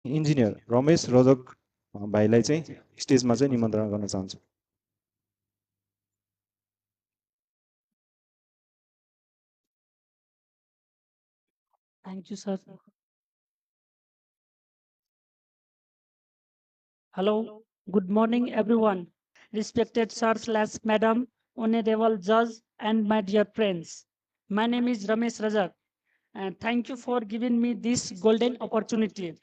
Engineer Ramesh Rajak भाइलाई चाहिँ स्टेजमा चाहिँ निमन्त्रणा गर्न चाहन्छु। Thank you, sir. Hello, good morning, everyone. Respected sir/madam, honorable judge, and my dear friends. My name is Ramesh Rajak, and thank you for giving me this golden opportunity.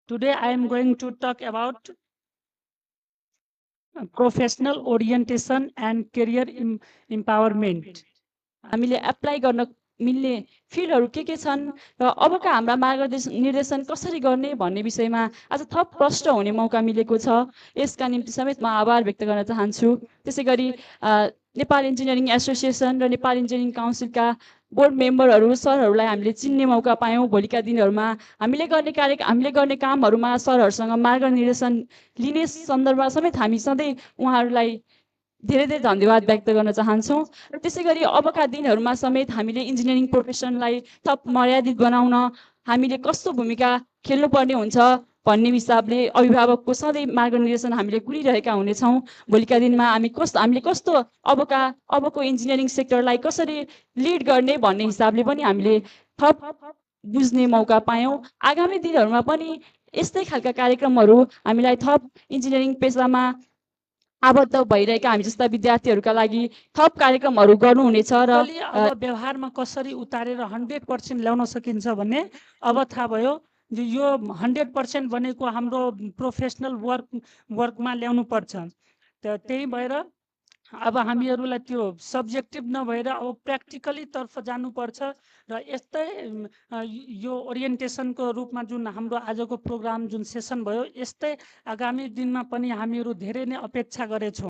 Today, I am going to talk about professional orientation and career empowerment. हामीले apply गर्न मिल्ने फिल्डहरू के छन् र अबका हाम्रा निर्देशन कसरी गर्ने भन्ने विषयमा आज थप प्रष्ट हुने मौका मिलेको छ। यसका निम्ति समेत म आभार व्यक्त गर्न चाहन्छु। त्यसैगरी नेपाल इन्जिनियरिङ एसोसिएसन र नेपाल इन्जिनियरिङ काउन्सिलका बोर्ड मेम्बरहरू सरहरूलाई हामीले चिन्ने मौका पायौँ। भोलिका दिनहरूमा हामीले गर्ने कामहरूमा सरहरूसँग मार्गनिर्देशन लिने सन्दर्भमा समेत हामी सधैँ उहाँहरूलाई धेरै धेरै धन्यवाद व्यक्त गर्न चाहन्छौँ। र त्यसैगरी अबका दिनहरूमा समेत हामीले इन्जिनियरिङ प्रोफेसनलाई थप मर्यादित बनाउन हामीले कस्तो भूमिका खेल्नुपर्ने हुन्छ भन्ने हिसाबले अभिभावकको सधैँ मार्गनिर्देशन हामीले गरिरहेका हुनेछौँ। भोलिका दिनमा हामीले कस्तो अबको इन्जिनियरिङ सेक्टरलाई कसरी लिड गर्ने भन्ने हिसाबले पनि हामीले थप बुझ्ने मौका पायौँ। आगामी दिनहरूमा पनि यस्तै खालका कार्यक्रमहरू हामीलाई थप इन्जिनियरिङ पेसामा आबद्ध भइरहेका हामी जस्ता विद्यार्थीहरूका लागि थप कार्यक्रमहरू गर्नुहुनेछ र अब व्यवहारमा कसरी उतारेर 100% ल्याउन सकिन्छ भन्ने अब थाहा भयो। यो 100% भनेको हाम्रो प्रोफेसनल वर्कमा ल्याउनु पर्छ। त्यही भएर अब हामीहरूलाई त्यो सब्जेक्टिभ नभएर अब प्र्याक्टिकली तर्फ जानुपर्छ र यस्तै यो ओरिएन्टेसनको रूपमा जुन हाम्रो आजको प्रोग्राम जुन सेसन भयो यस्तै आगामी दिनमा पनि हामीहरू धेरै नै अपेक्षा गरेछौँ।